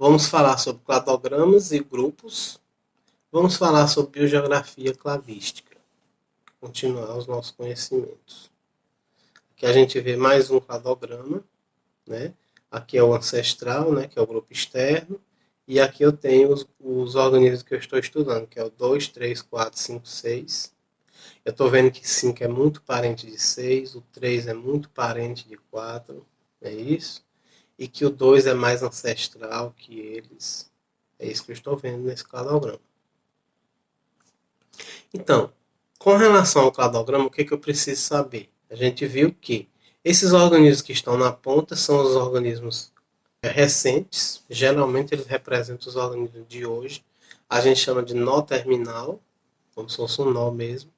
Vamos falar sobre cladogramas e grupos. Vamos falar sobre biogeografia clavística. Continuar os nossos conhecimentos. Aqui a gente vê mais um cladograma, né? Aqui é o ancestral, né? Que é o grupo externo. E aqui eu tenho os organismos que eu estou estudando, que é o 2, 3, 4, 5, 6. Eu estou vendo que 5 é muito parente de 6, o 3 é muito parente de 4, é isso? E que o 2 é mais ancestral que eles. É isso que eu estou vendo nesse cladograma. Então, com relação ao cladograma, o que eu preciso saber? A gente viu que esses organismos que estão na ponta são os organismos recentes, geralmente eles representam os organismos de hoje. A gente chama de nó terminal, como se fosse um nó mesmo,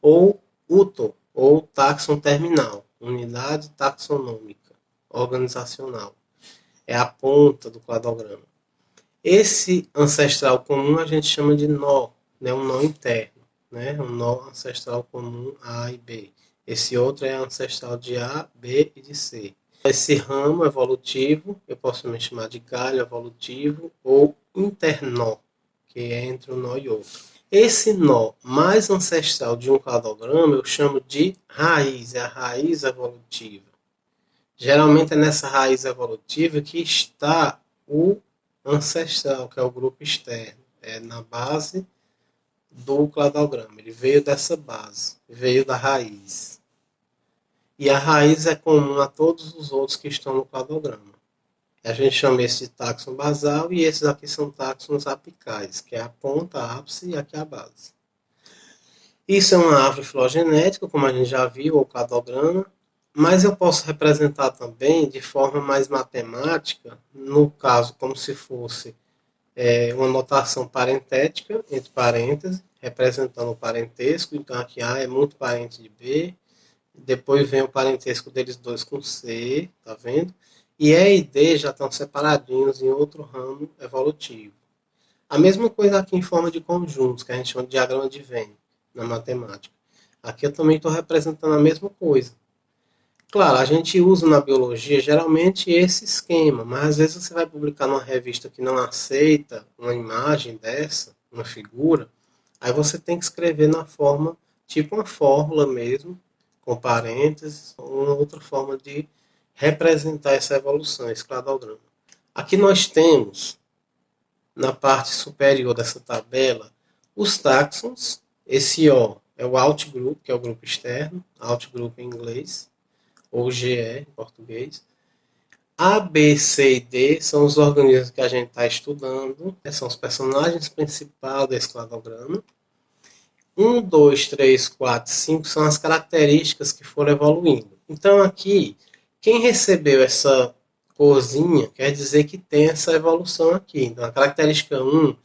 ou UTO, ou táxon terminal, unidade taxonômica, organizacional. É a ponta do cladograma. Esse ancestral comum a gente chama de nó, né, um nó interno, né, um nó ancestral comum A e B. Esse outro é ancestral de A, B e de C. Esse ramo evolutivo, eu posso me chamar de galho evolutivo ou internó, que é entre um nó e outro. Esse nó mais ancestral de um cladograma eu chamo de raiz, é a raiz evolutiva. Geralmente é nessa raiz evolutiva que está o ancestral, que é o grupo externo. É na base do cladograma. Ele veio dessa base, veio da raiz. E a raiz é comum a todos os outros que estão no cladograma. A gente chama esse de táxon basal e esses aqui são táxons apicais, que é a ponta, a ápice e aqui a base. Isso é uma árvore filogenética, como a gente já viu, ou cladograma, mas eu posso representar também de forma mais matemática, no caso, como se fosse uma notação parentética, entre parênteses, representando o parentesco. Então, aqui A é muito parente de B, depois vem o parentesco deles dois com C, tá vendo? E E e D já estão separadinhos em outro ramo evolutivo. A mesma coisa aqui em forma de conjuntos, que a gente chama de diagrama de Venn, na matemática. Aqui eu também estou representando a mesma coisa. Claro, a gente usa na biologia geralmente esse esquema, mas às vezes você vai publicar numa revista que não aceita uma imagem dessa, uma figura, aí você tem que escrever na forma, tipo uma fórmula mesmo, com parênteses, ou uma outra forma de representar essa evolução, esse cladograma. Aqui nós temos, na parte superior dessa tabela, os táxons. Esse O é o outgroup, que é o grupo externo, outgroup em inglês, ou GE em português. A, B, C e D são os organismos que a gente está estudando, são os personagens principais desse cladograma. 1, 2, 3, 4, 5 são as características que foram evoluindo. Então aqui, quem recebeu essa corzinha quer dizer que tem essa evolução aqui. Então a característica 1,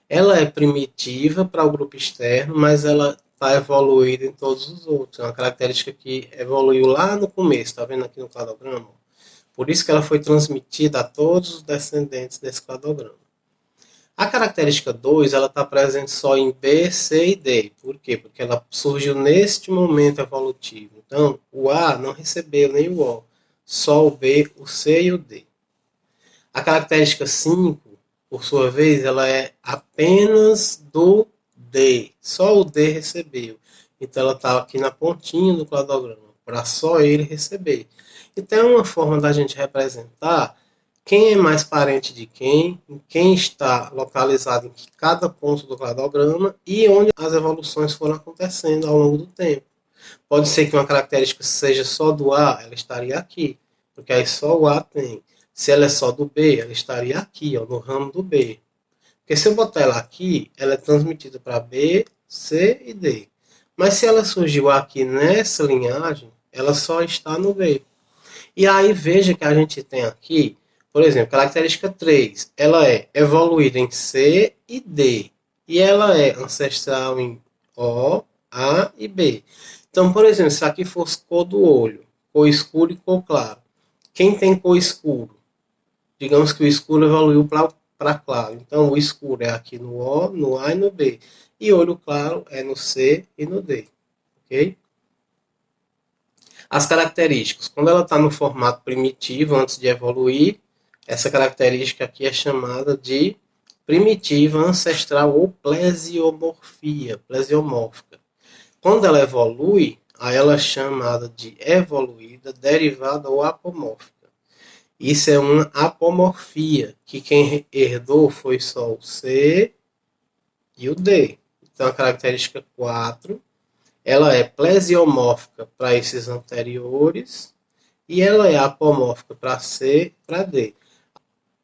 ela é primitiva para o grupo externo, mas ela está evoluída em todos os outros. É uma característica que evoluiu lá no começo, está vendo aqui no cladograma? Por isso que ela foi transmitida a todos os descendentes desse cladograma. A característica 2, ela está presente só em B, C e D. Por quê? Porque ela surgiu neste momento evolutivo. Então, o A não recebeu nem o O, só o B, o C e o D. A característica 5, por sua vez, ela é apenas do D. Só o D recebeu. Então, ela está aqui na pontinha do cladograma, para só ele receber. Então, é uma forma da gente representar quem é mais parente de quem está localizado em cada ponto do cladograma e onde as evoluções foram acontecendo ao longo do tempo. Pode ser que uma característica seja só do A, ela estaria aqui, porque aí só o A tem. Se ela é só do B, ela estaria aqui, ó, no ramo do B. Porque se eu botar ela aqui, ela é transmitida para B, C e D. Mas se ela surgiu aqui nessa linhagem, ela só está no B. E aí veja que a gente tem aqui, por exemplo, característica 3, ela é evoluída em C e D. E ela é ancestral em O, A e B. Então, por exemplo, se aqui fosse cor do olho, cor escuro e cor claro. Quem tem cor escuro? Digamos que o escuro evoluiu para claro. Então, o escuro é aqui no O, no A e no B. E olho claro é no C e no D. Ok? As características. Quando ela está no formato primitivo, antes de evoluir, Essa característica aqui é chamada de primitiva ancestral ou plesiomorfia, plesiomórfica. Quando ela evolui, aí ela é chamada de evoluída, derivada ou apomórfica. Isso é uma apomorfia, que quem herdou foi só o C e o D. Então a característica 4, ela é plesiomórfica para esses anteriores e ela é apomórfica para C e para D.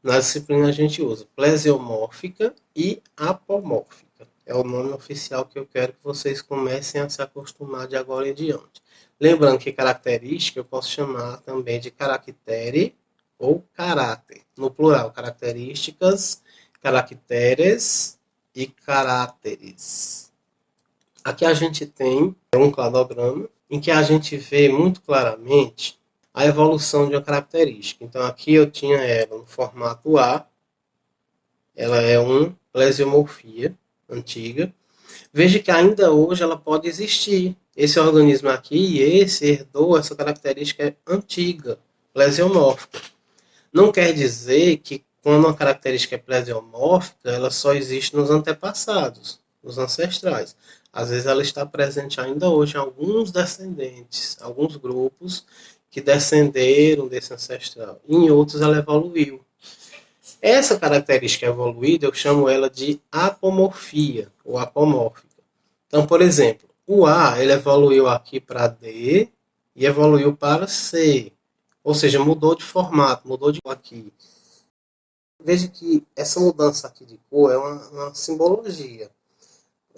Na disciplina a gente usa plesiomórfica e apomórfica. É o nome oficial que eu quero que vocês comecem a se acostumar de agora em diante. Lembrando que característica eu posso chamar também de caractere ou caráter. No plural, características, caracteres e caráteres. Aqui a gente tem um cladograma em que a gente vê muito claramente a evolução de uma característica. Então aqui eu tinha ela no formato A, ela é uma plesiomorfia antiga. Veja que ainda hoje ela pode existir. Esse organismo aqui e esse herdou essa característica antiga, plesiomórfica. Não quer dizer que quando uma característica é plesiomórfica, ela só existe nos antepassados, nos ancestrais. Às vezes ela está presente ainda hoje em alguns descendentes, alguns grupos que descenderam desse ancestral. Em outros ela evoluiu. Essa característica evoluída eu chamo ela de apomorfia ou apomórfica. Então, por exemplo, o A ele evoluiu aqui para D e evoluiu para C. Ou seja, mudou de formato, mudou de cor aqui. Veja que essa mudança aqui de cor é uma simbologia.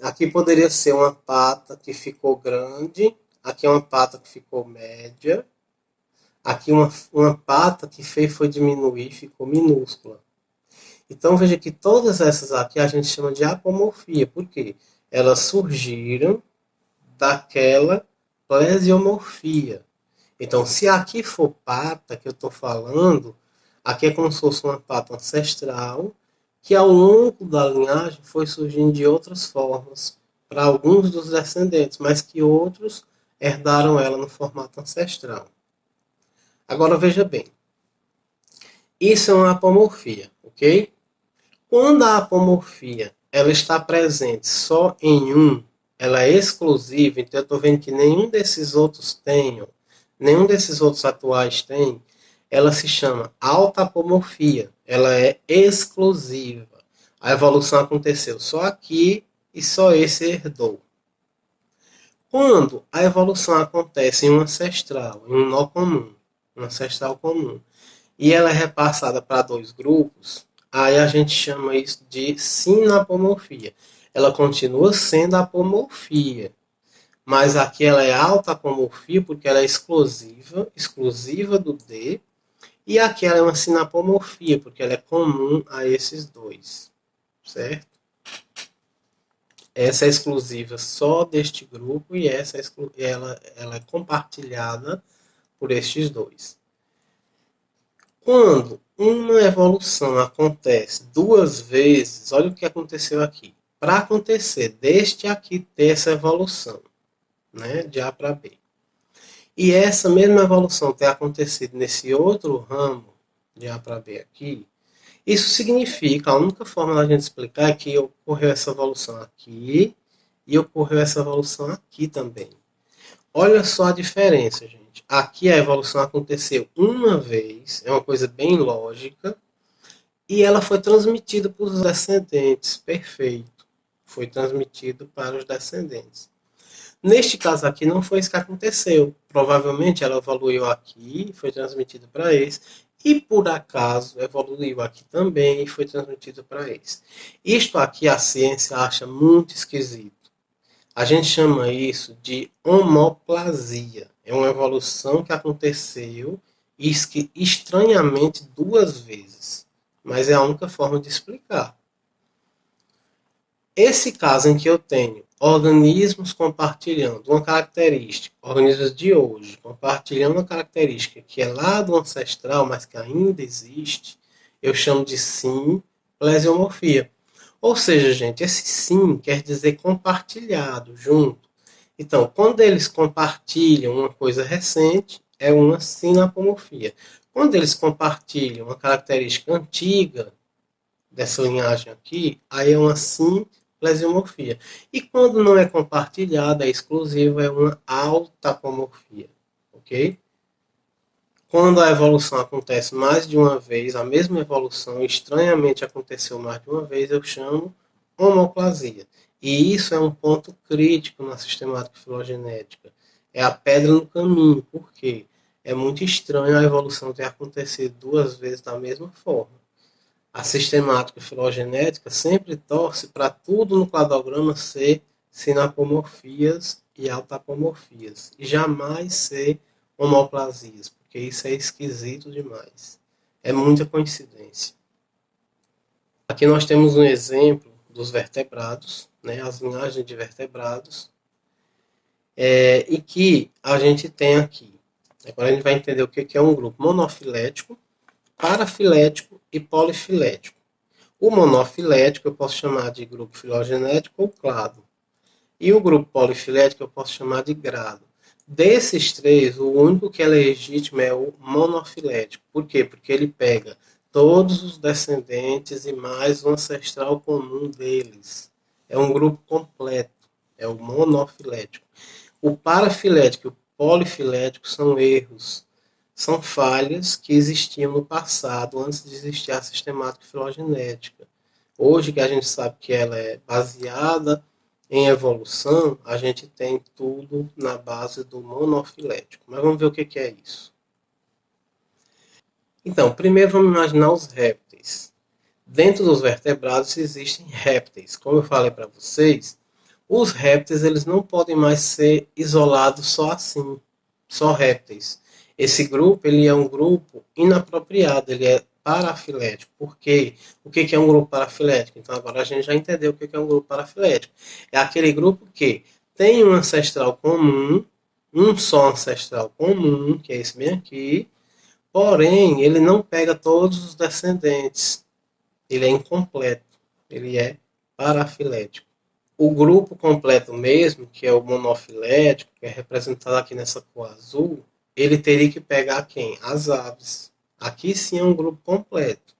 Aqui poderia ser uma pata que ficou grande, aqui é uma pata que ficou média, aqui uma pata que foi diminuir, ficou minúscula. Então veja que todas essas aqui a gente chama de apomorfia. Por quê? Elas surgiram daquela plesiomorfia. Então, se aqui for pata que eu estou falando, aqui é como se fosse uma pata ancestral, que ao longo da linhagem foi surgindo de outras formas para alguns dos descendentes, mas que outros herdaram ela no formato ancestral. Agora veja bem, isso é uma apomorfia, ok? Quando a apomorfia ela está presente só em um, ela é exclusiva, então eu estou vendo que nenhum desses outros atuais tem, ela se chama autapomorfia, ela é exclusiva. A evolução aconteceu só aqui e só esse herdou. Quando a evolução acontece em um ancestral, em um nó comum, um ancestral comum, e ela é repassada para dois grupos, aí a gente chama isso de sinapomorfia. Ela continua sendo apomorfia, mas aqui ela é autapomorfia porque ela é exclusiva do D, e aqui ela é uma sinapomorfia porque ela é comum a esses dois, certo? Essa é exclusiva só deste grupo e essa ela é compartilhada por estes dois. Quando uma evolução acontece duas vezes, olha o que aconteceu aqui. Para acontecer deste aqui ter essa evolução, né, de A para B, e essa mesma evolução ter acontecido nesse outro ramo de A para B aqui, isso significa, a única forma da gente explicar é que ocorreu essa evolução aqui e ocorreu essa evolução aqui também. Olha só a diferença, gente. Aqui a evolução aconteceu uma vez, é uma coisa bem lógica, e ela foi transmitida para os descendentes. Perfeito. Foi transmitido para os descendentes. Neste caso aqui não foi isso que aconteceu. Provavelmente ela evoluiu aqui, foi transmitida para esse, e por acaso evoluiu aqui também e foi transmitido para esse. Isto aqui a ciência acha muito esquisito. A gente chama isso de homoplasia. É uma evolução que aconteceu estranhamente duas vezes. Mas é a única forma de explicar. Esse caso em que eu tenho organismos compartilhando uma característica, organismos de hoje, compartilhando uma característica que é lá do ancestral, mas que ainda existe, eu chamo de simplesiomorfia. Ou seja, gente, esse sim quer dizer compartilhado, junto. Então, quando eles compartilham uma coisa recente, é uma sinapomorfia. Quando eles compartilham uma característica antiga dessa linhagem aqui, aí é uma simplesiomorfia. E quando não é compartilhada, é exclusiva, é uma autapomorfia, ok? Quando a evolução acontece mais de uma vez, a mesma evolução estranhamente aconteceu mais de uma vez, eu chamo homoplasia. E isso é um ponto crítico na sistemática filogenética. É a pedra no caminho. Por quê? É muito estranho a evolução ter acontecido duas vezes da mesma forma. A sistemática filogenética sempre torce para tudo no cladograma ser sinapomorfias e autapomorfias, e jamais ser homoplasias, porque isso é esquisito demais. É muita coincidência. Aqui nós temos um exemplo dos vertebrados, né, as linhagens de vertebrados, e que a gente tem aqui. Agora a gente vai entender o que é um grupo monofilético, parafilético e polifilético. O monofilético eu posso chamar de grupo filogenético ou clado. E o grupo polifilético eu posso chamar de grado. Desses três, o único que é legítimo é o monofilético. Por quê? Porque ele pega todos os descendentes e mais o ancestral comum deles. É um grupo completo. É o monofilético. O parafilético e o polifilético são erros. São falhas que existiam no passado, antes de existir a sistemática filogenética. Hoje que a gente sabe que ela é baseada em evolução, a gente tem tudo na base do monofilético. Mas vamos ver o que é isso. Então, primeiro vamos imaginar os répteis. Dentro dos vertebrados existem répteis. Como eu falei para vocês, os répteis eles não podem mais ser isolados só assim, só répteis. Esse grupo ele é um grupo inapropriado, ele é parafilético. Por quê? O que é um grupo parafilético? Então agora a gente já entendeu o que é um grupo parafilético. É aquele grupo que tem um ancestral comum, um só ancestral comum, que é esse bem aqui, porém ele não pega todos os descendentes. Ele é incompleto, ele é parafilético. O grupo completo mesmo, que é o monofilético, que é representado aqui nessa cor azul, ele teria que pegar quem? As aves. Aqui sim é um grupo completo.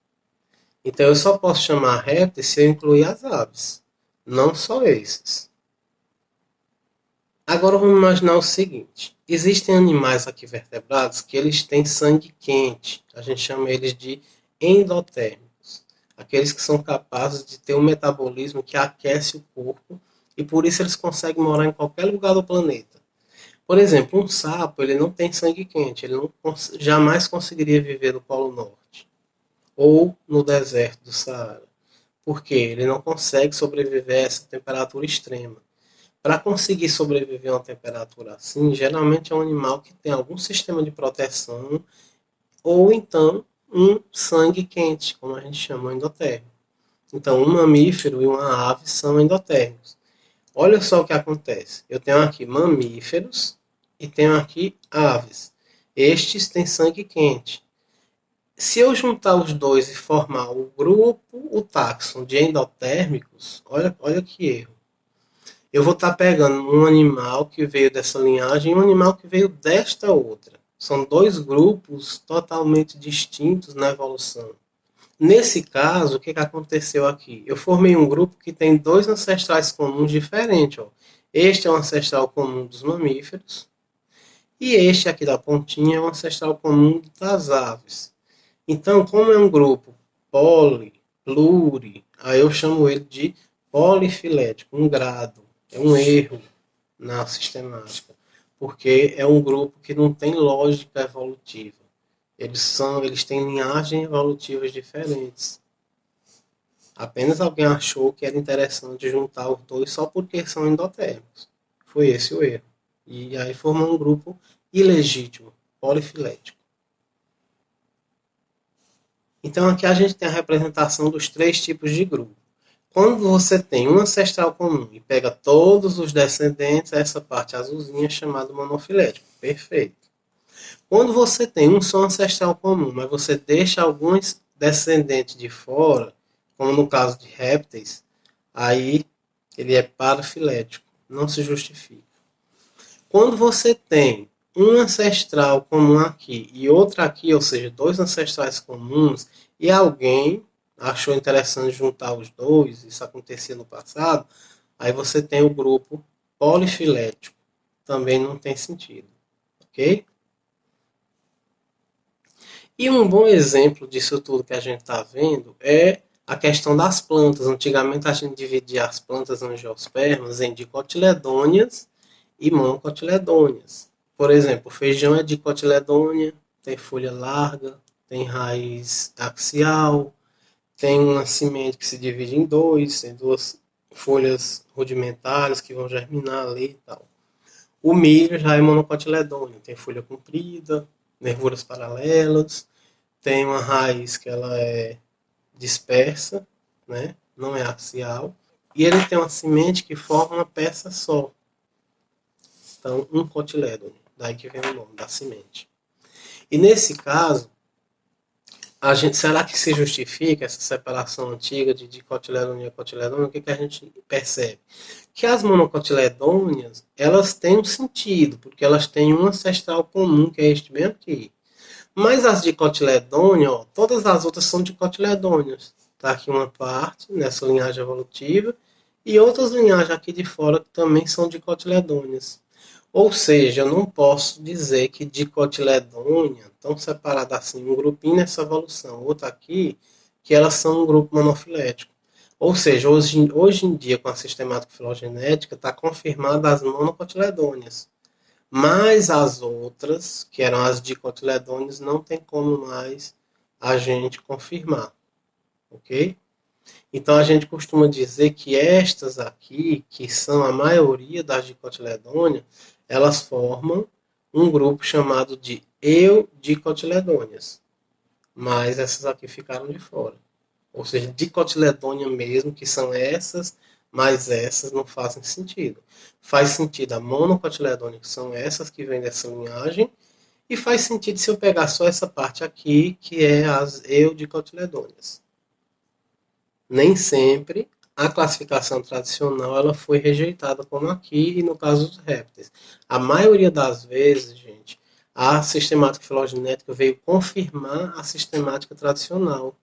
Então eu só posso chamar répteis se eu incluir as aves, não só esses. Agora vamos imaginar o seguinte: existem animais aqui vertebrados que eles têm sangue quente. A gente chama eles de endotérmicos. Aqueles que são capazes de ter um metabolismo que aquece o corpo e por isso eles conseguem morar em qualquer lugar do planeta. Por exemplo, um sapo ele não tem sangue quente, ele não jamais conseguiria viver no Polo Norte ou no deserto do Saara, porque ele não consegue sobreviver a essa temperatura extrema. Para conseguir sobreviver a uma temperatura assim, geralmente é um animal que tem algum sistema de proteção ou então um sangue quente, como a gente chama endotérmico. Então, um mamífero e uma ave são endotérmicos. Olha só o que acontece. Eu tenho aqui mamíferos e tenho aqui aves. Estes têm sangue quente. Se eu juntar os dois e formar o grupo, o táxon de endotérmicos, olha que erro. Eu vou estar pegando um animal que veio dessa linhagem e um animal que veio desta outra. São dois grupos totalmente distintos na evolução. Nesse caso, o que aconteceu aqui? Eu formei um grupo que tem dois ancestrais comuns diferentes. Ó. Este é um ancestral comum dos mamíferos e este aqui da pontinha é um ancestral comum das aves. Então, como é um grupo pluri, aí eu chamo ele de polifilético, um grado. É um erro na sistemática, porque é um grupo que não tem lógica evolutiva. Eles têm linhagens evolutivas diferentes. Apenas alguém achou que era interessante juntar os dois só porque são endotérmicos. Foi esse o erro. E aí formou um grupo ilegítimo, polifilético. Então aqui a gente tem a representação dos três tipos de grupo. Quando você tem um ancestral comum e pega todos os descendentes, essa parte azulzinha é chamada monofilético. Perfeito. Quando você tem um só ancestral comum, mas você deixa alguns descendentes de fora, como no caso de répteis, aí ele é parafilético. Não se justifica. Quando você tem um ancestral comum aqui e outro aqui, ou seja, dois ancestrais comuns, e alguém achou interessante juntar os dois, isso acontecia no passado, aí você tem o grupo polifilético. Também não tem sentido, ok? E um bom exemplo disso tudo que a gente está vendo é a questão das plantas. Antigamente a gente dividia as plantas angiospermas em dicotiledôneas e monocotiledôneas. Por exemplo, o feijão é dicotiledônea, tem folha larga, tem raiz axial, tem uma semente que se divide em dois, tem duas folhas rudimentares que vão germinar ali e tal. O milho já é monocotiledôneo, tem folha comprida, nervuras paralelas, tem uma raiz que ela é dispersa, né? Não é axial, e ele tem uma semente que forma uma peça só. Então, um cotilédone, daí que vem o nome da semente. E nesse caso, será que se justifica essa separação antiga de dicotiledônia e cotiledônia? O que a gente percebe? Que as monocotiledôneas, elas têm um sentido, porque elas têm um ancestral comum, que é este bem aqui. Mas as dicotiledôneas, ó, todas as outras são dicotiledôneas. Está aqui uma parte, nessa linhagem evolutiva, e outras linhagens aqui de fora que também são dicotiledôneas. Ou seja, eu não posso dizer que dicotiledônia estão separadas assim, um grupinho nessa evolução, outro aqui, que elas são um grupo monofilético. Ou seja, hoje em dia, com a sistemática filogenética, está confirmada as monocotiledôneas. Mas as outras, que eram as dicotiledôneas, não tem como mais a gente confirmar, ok? Então a gente costuma dizer que estas aqui, que são a maioria das dicotiledôneas, elas formam um grupo chamado de eudicotiledôneas. Mas essas aqui ficaram de fora. Ou seja, dicotiledônia mesmo, que são essas, mas essas não fazem sentido. Faz sentido a monocotiledônia, que são essas que vêm dessa linhagem, e faz sentido se eu pegar só essa parte aqui, que é as eudicotiledôneas. Nem sempre a classificação tradicional ela foi rejeitada como aqui e no caso dos répteis. A maioria das vezes, gente, a sistemática filogenética veio confirmar a sistemática tradicional.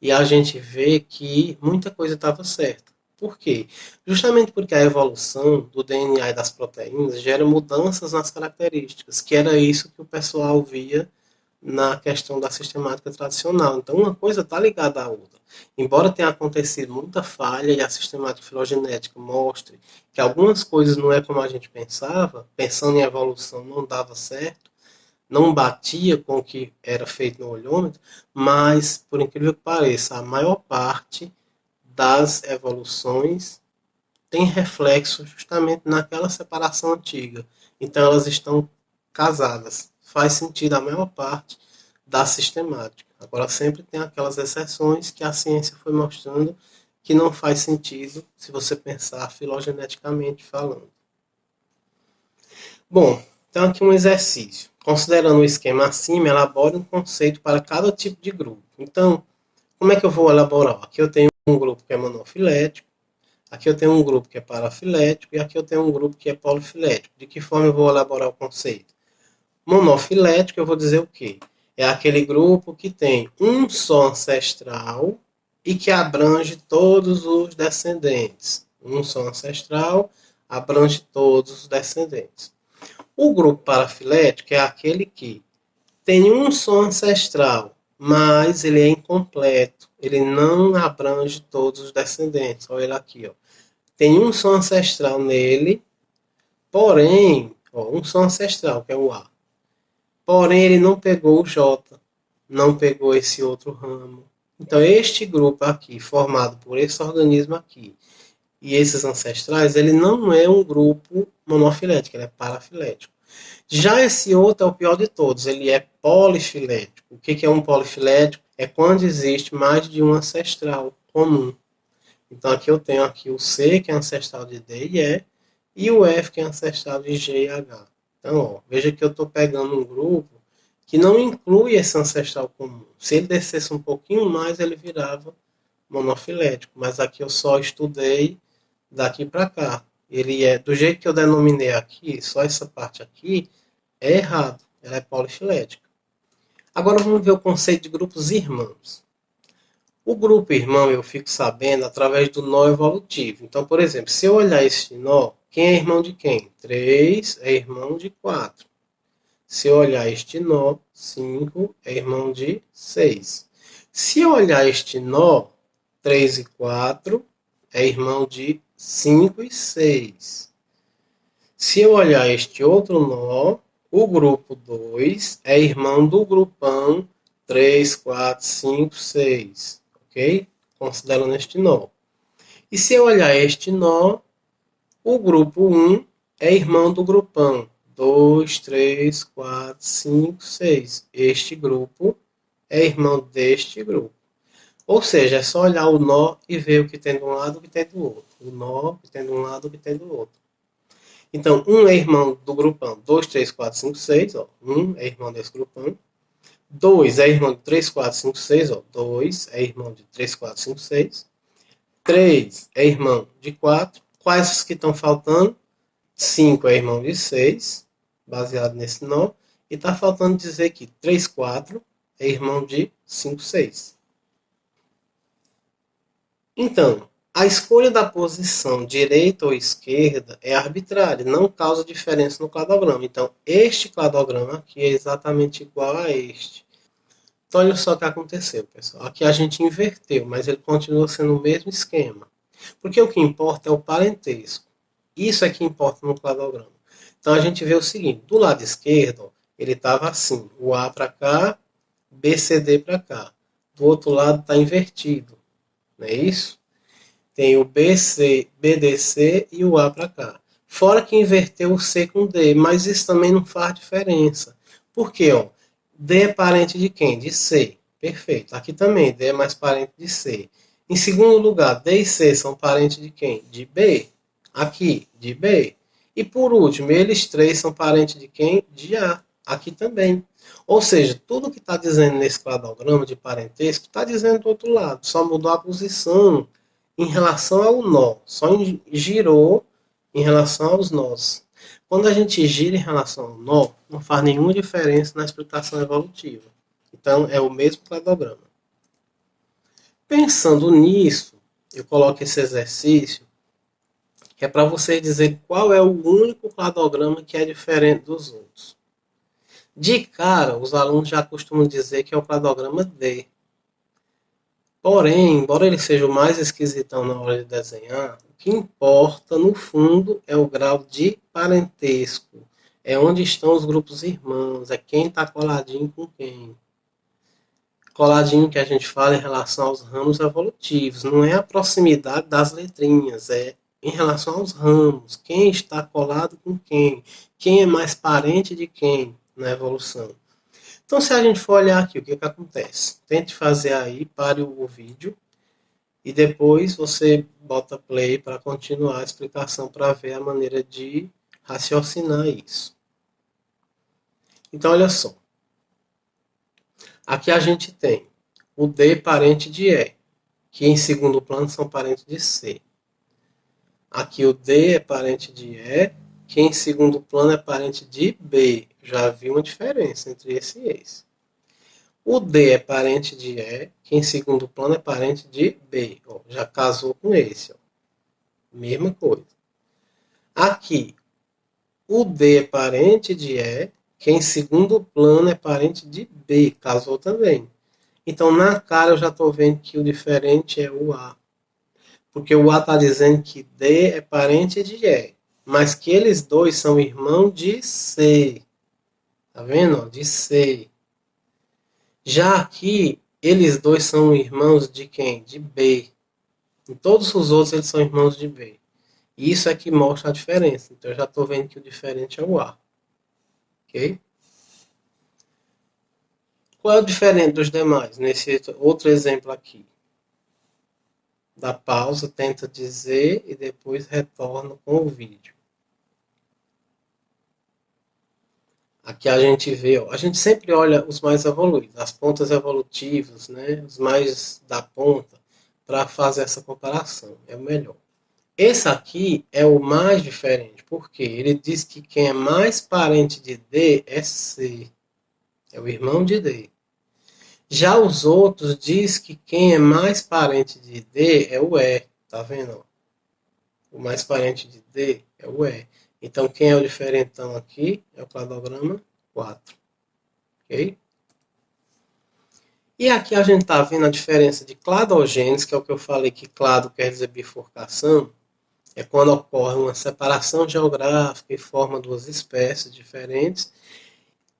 E a gente vê que muita coisa estava certa. Por quê? Justamente porque a evolução do DNA e das proteínas gera mudanças nas características, que era isso que o pessoal via na questão da sistemática tradicional. Então, uma coisa está ligada à outra. Embora tenha acontecido muita falha e a sistemática filogenética mostre que algumas coisas não é como a gente pensava, pensando em evolução não dava certo, não batia com o que era feito no olhômetro, mas, por incrível que pareça, a maior parte das evoluções tem reflexo justamente naquela separação antiga. Então, elas estão casadas. Faz sentido a maior parte da sistemática. Agora, sempre tem aquelas exceções que a ciência foi mostrando que não faz sentido se você pensar filogeneticamente falando. Bom, então aqui um exercício. Considerando o esquema acima, elabore um conceito para cada tipo de grupo. Então, como é que eu vou elaborar? Aqui eu tenho um grupo que é monofilético, aqui eu tenho um grupo que é parafilético e aqui eu tenho um grupo que é polifilético. De que forma eu vou elaborar o conceito? Monofilético, eu vou dizer o quê? É aquele grupo que tem um só ancestral e que abrange todos os descendentes. Um só ancestral abrange todos os descendentes. O grupo parafilético é aquele que tem um só ancestral, mas ele é incompleto. Ele não abrange todos os descendentes. Olha ele aqui, ó. Tem um só ancestral nele, porém, ó, um só ancestral, que é o A. Porém, ele não pegou o J, não pegou esse outro ramo. Então, este grupo aqui, formado por esse organismo aqui, e esses ancestrais, ele não é um grupo monofilético, ele é parafilético. Já esse outro é o pior de todos, ele é polifilético. O que é um polifilético? É quando existe mais de um ancestral comum. Então aqui eu tenho aqui o C, que é ancestral de D e E, e o F, que é ancestral de G e H. Então, ó, veja que eu estou pegando um grupo que não inclui esse ancestral comum. Se ele descesse um pouquinho mais, ele virava monofilético. Mas aqui eu só estudei daqui para cá. Ele é, do jeito que eu denominei aqui, só essa parte aqui, É errado, ela é polifilética. Agora vamos ver o conceito de grupos irmãos. O grupo irmão eu fico sabendo através do nó evolutivo. Então, por exemplo, se eu olhar este nó, quem é irmão de quem? 3 é irmão de 4. Se eu olhar este nó, 5 é irmão de 6. Se eu olhar este nó, 3 e 4 é irmão de 5 e 6. Se eu olhar este outro nó, o grupo 2 é irmão do grupão 3, 4, 5, 6. Ok? Considerando este nó. E se eu olhar este nó, o grupo 1 é irmão do grupão 2, 3, 4, 5, 6. Este grupo é irmão deste grupo. Ou seja, é só olhar o nó e ver o que tem de um lado e o que tem do outro. O nó, o que tem de um lado e o que tem do outro. Então, 1 é irmão do grupão 2, 3, 4, 5, 6. Ó. 1 é irmão desse grupão. 2 é irmão de 3, 4, 5, 6. Ó. 2 é irmão de 3, 4, 5, 6. 3 é irmão de 4. Quais os que estão faltando? 5 é irmão de 6, baseado nesse nó. E está faltando dizer que 3, 4 é irmão de 5, 6. Então, a escolha da posição direita ou esquerda é arbitrária, não causa diferença no cladograma. Então, este cladograma aqui é exatamente igual a este. Então, olha só o que aconteceu, pessoal. Aqui a gente inverteu, mas ele continua sendo o mesmo esquema. Porque o que importa é o parentesco. Isso é que importa no cladograma. Então, a gente vê o seguinte. Do lado esquerdo, ó, ele estava assim. O A para cá, BCD para cá. Do outro lado está invertido. Não é isso? Tem o BC, BDC e o A para cá. Fora que inverteu o C com D, mas isso também não faz diferença. Por quê? Ó? D é parente de quem? De C. Perfeito. Aqui também, D é mais parente de C. Em segundo lugar, D e C são parentes de quem? De B. Aqui, de B. E por último, eles três são parentes de quem? De A. Aqui também. Ou seja, tudo que está dizendo nesse cladograma de parentesco está dizendo do outro lado. Só mudou a posição em relação ao nó. Só girou em relação aos nós. Quando a gente gira em relação ao nó, não faz nenhuma diferença na explicação evolutiva. Então, é o mesmo cladograma. Pensando nisso, eu coloco esse exercício, que é para vocês dizerem qual é o único cladograma que é diferente dos outros. De cara, os alunos já costumam dizer que é o cladograma D. Porém, embora ele seja o mais esquisitão na hora de desenhar, o que importa, no fundo, é o grau de parentesco. É onde estão os grupos irmãos, é quem está coladinho com quem. Coladinho que a gente fala em relação aos ramos evolutivos. Não é a proximidade das letrinhas, é em relação aos ramos. Quem está colado com quem. Quem é mais parente de quem na evolução. Então, se a gente for olhar aqui, o que acontece? Tente fazer aí, pare o vídeo e depois você bota play para continuar a explicação para ver a maneira de raciocinar isso. Então, olha só. Aqui a gente tem o D parente de E, que em segundo plano são parentes de C. Aqui o D é parente de E, que em segundo plano é parente de B. Já viu uma diferença entre esse e esse. O D é parente de E, que em segundo plano é parente de B. Ó, já casou com esse. Ó. Mesma coisa. Aqui, o D é parente de E, que em segundo plano é parente de B. Casou também. Então, na cara, eu já estou vendo que o diferente é o A. Porque o A está dizendo que D é parente de E. Mas que eles dois são irmãos de C. Tá vendo? De C. Já aqui, eles dois são irmãos de quem? De B. Em todos os outros, eles são irmãos de B. E isso é que mostra a diferença. Então, eu já estou vendo que o diferente é o A. Ok? Qual é o diferente dos demais? Nesse outro exemplo aqui. Dá pausa, tenta dizer e depois retorna com o vídeo. Aqui a gente vê, ó, a gente sempre olha os mais evoluídos, as pontas evolutivas, né, os mais da ponta, para fazer essa comparação, é o melhor. Esse aqui é o mais diferente, porque ele diz que quem é mais parente de D é C, é o irmão de D. Já os outros diz que quem é mais parente de D é o E, tá vendo? O mais parente de D é o E. Então quem é o diferentão aqui é o cladograma 4, ok? E aqui a gente está vendo a diferença de cladogênese, que é o que eu falei que clado quer dizer bifurcação, é quando ocorre uma separação geográfica e forma duas espécies diferentes.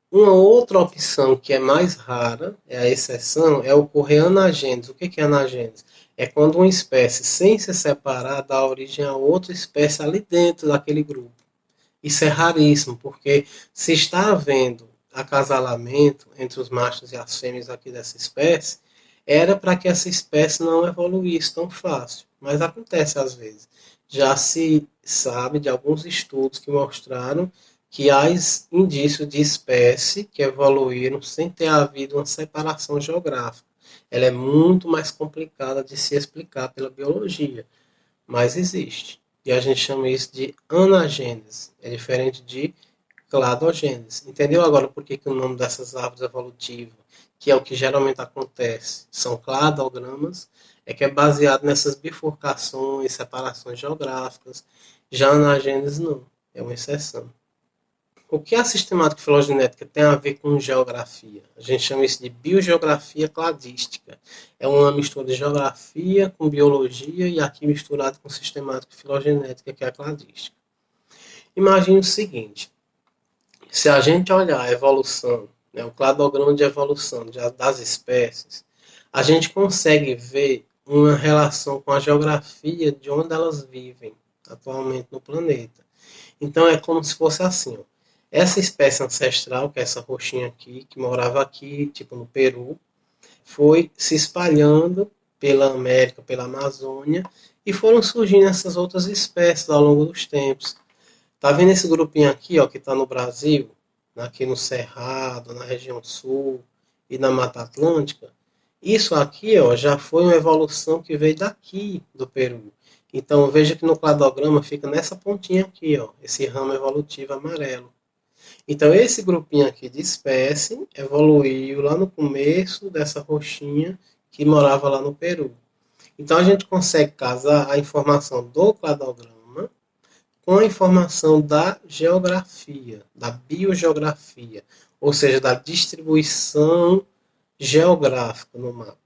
Uma outra opção que é mais rara, é a exceção, é ocorrer anagênese. O que é anagênese? É quando uma espécie, sem se separar, dá origem a outra espécie ali dentro daquele grupo. Isso é raríssimo, porque se está havendo acasalamento entre os machos e as fêmeas aqui dessa espécie, era para que essa espécie não evoluísse tão fácil. Mas acontece às vezes. Já se sabe de alguns estudos que mostraram que há indícios de espécie que evoluíram sem ter havido uma separação geográfica. Ela é muito mais complicada de se explicar pela biologia, mas existe. E a gente chama isso de anagênese. É diferente de cladogênese. Entendeu agora por que o nome dessas árvores evolutivas, que é o que geralmente acontece, são cladogramas, é que é baseado nessas bifurcações, separações geográficas. Já a anagênese não, é uma exceção. O que a sistemática filogenética tem a ver com geografia? A gente chama isso de biogeografia cladística. É uma mistura de geografia com biologia e aqui misturado com sistemática filogenética, que é a cladística. Imagine o seguinte, se a gente olhar a evolução, né, o cladograma de evolução das espécies, a gente consegue ver uma relação com a geografia de onde elas vivem atualmente no planeta. Então é como se fosse assim, ó. Essa espécie ancestral, que é essa roxinha aqui, que morava aqui, tipo no Peru, foi se espalhando pela América, pela Amazônia, e foram surgindo essas outras espécies ao longo dos tempos. Tá vendo esse grupinho aqui, ó, que está no Brasil, aqui no Cerrado, na região sul e na Mata Atlântica? Isso aqui, ó, já foi uma evolução que veio daqui do Peru. Então veja que no cladograma fica nessa pontinha aqui, ó, esse ramo evolutivo amarelo. Então esse grupinho aqui de espécie evoluiu lá no começo dessa roxinha que morava lá no Peru. Então a gente consegue casar a informação do cladograma com a informação da geografia, da biogeografia, ou seja, da distribuição geográfica no mapa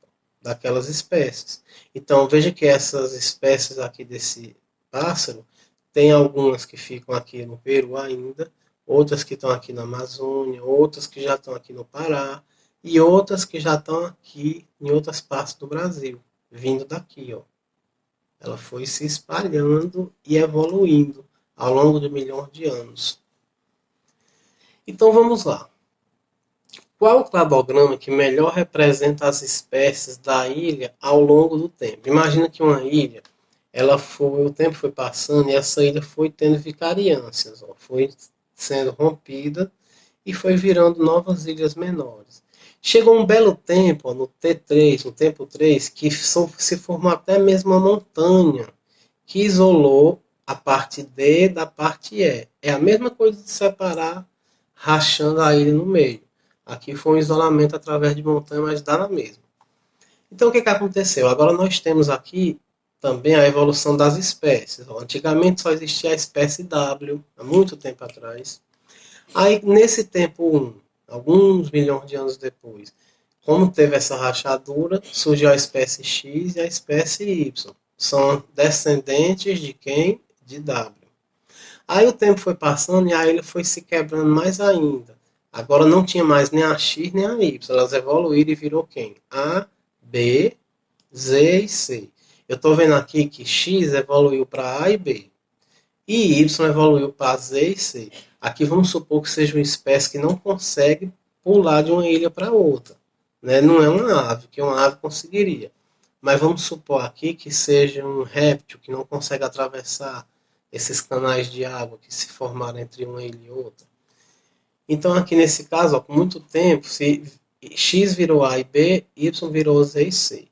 daquelas espécies. Então veja que essas espécies aqui desse pássaro, tem algumas que ficam aqui no Peru ainda, outras que estão aqui na Amazônia, outras que já estão aqui no Pará, e outras que já estão aqui em outras partes do Brasil, vindo daqui, ó. Ela foi se espalhando e evoluindo ao longo de milhões de anos. Então vamos lá. Qual o cladograma que melhor representa as espécies da ilha ao longo do tempo? Imagina que uma ilha, o tempo foi passando e essa ilha foi tendo vicariâncias, ó, foi sendo rompida e foi virando novas ilhas menores. Chegou um belo tempo, ó, no T3, no tempo 3, que se formou até mesmo uma montanha que isolou a parte D da parte E. É a mesma coisa de separar, rachando a ilha no meio. Aqui foi um isolamento através de montanha, mas dá na mesma. Então o que aconteceu? Agora nós temos aqui também a evolução das espécies. Antigamente só existia a espécie W, há muito tempo atrás. Aí nesse tempo 1, alguns milhões de anos depois, como teve essa rachadura, surgiu a espécie X e a espécie Y. São descendentes de quem? De W. Aí o tempo foi passando e a ilha foi se quebrando mais ainda. Agora não tinha mais nem a X nem a Y. Elas evoluíram e virou quem? A, B, Z e C. Eu estou vendo aqui que X evoluiu para A e B. E Y evoluiu para Z e C. Aqui vamos supor que seja uma espécie que não consegue pular de uma ilha para outra. Né? Não é uma ave, que uma ave conseguiria. Mas vamos supor aqui que seja um réptil que não consegue atravessar esses canais de água que se formaram entre uma ilha e outra. Então aqui nesse caso, ó, com muito tempo, se X virou A e B, Y virou Z e C.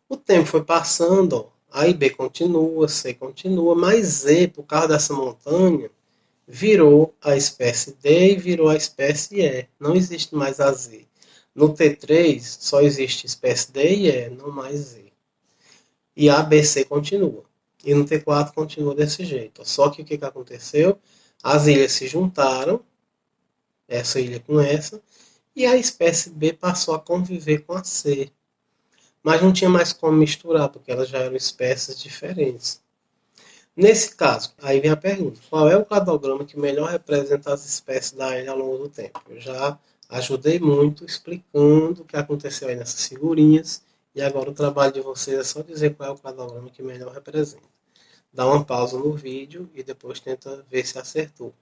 O tempo foi passando, ó, A e B continua, C continua, mas Z, por causa dessa montanha, virou a espécie D e virou a espécie E. Não existe mais a Z. No T3 só existe espécie D e E, não mais Z. E a, B, C continua. E no T4 continua desse jeito. Só que o que aconteceu? As ilhas se juntaram, essa ilha com essa, e a espécie B passou a conviver com a C. Mas não tinha mais como misturar, porque elas já eram espécies diferentes. Nesse caso, aí vem a pergunta: qual é o cladograma que melhor representa as espécies da ilha ao longo do tempo? Eu já ajudei muito explicando o que aconteceu aí nessas figurinhas, e agora o trabalho de vocês é só dizer qual é o cladograma que melhor representa. Dá uma pausa no vídeo e depois tenta ver se acertou.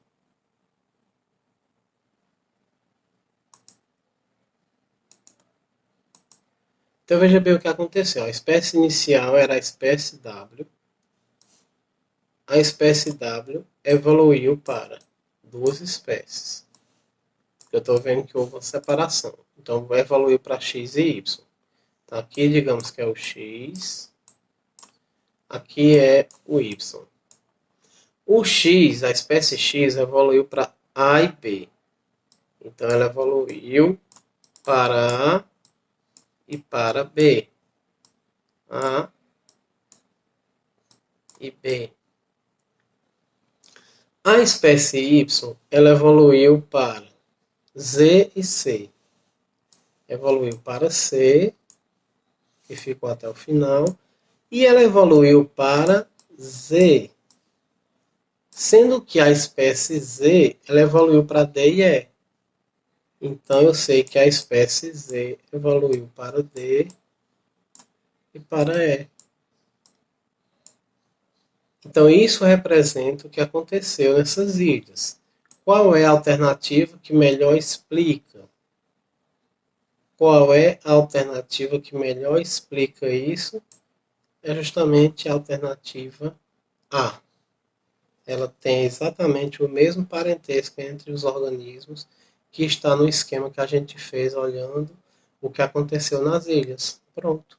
Então veja bem o que aconteceu. A espécie inicial era a espécie W. A espécie W evoluiu para duas espécies. Eu estou vendo que houve uma separação. Então evoluiu para X e Y. Então aqui digamos que é o X. Aqui é o Y. O X, a espécie X, evoluiu para A e B. Então ela evoluiu para A e para B. A e B. A espécie Y, ela evoluiu para Z e C. Evoluiu para C, que ficou até o final, e ela evoluiu para Z. Sendo que a espécie Z, ela evoluiu para D e E. Então eu sei que a espécie Z evoluiu para D e para E. Então isso representa o que aconteceu nessas ilhas. Qual é a alternativa que melhor explica? Qual é a alternativa que melhor explica isso? É justamente a alternativa A. Ela tem exatamente o mesmo parentesco entre os organismos que está no esquema que a gente fez olhando o que aconteceu nas ilhas. Pronto.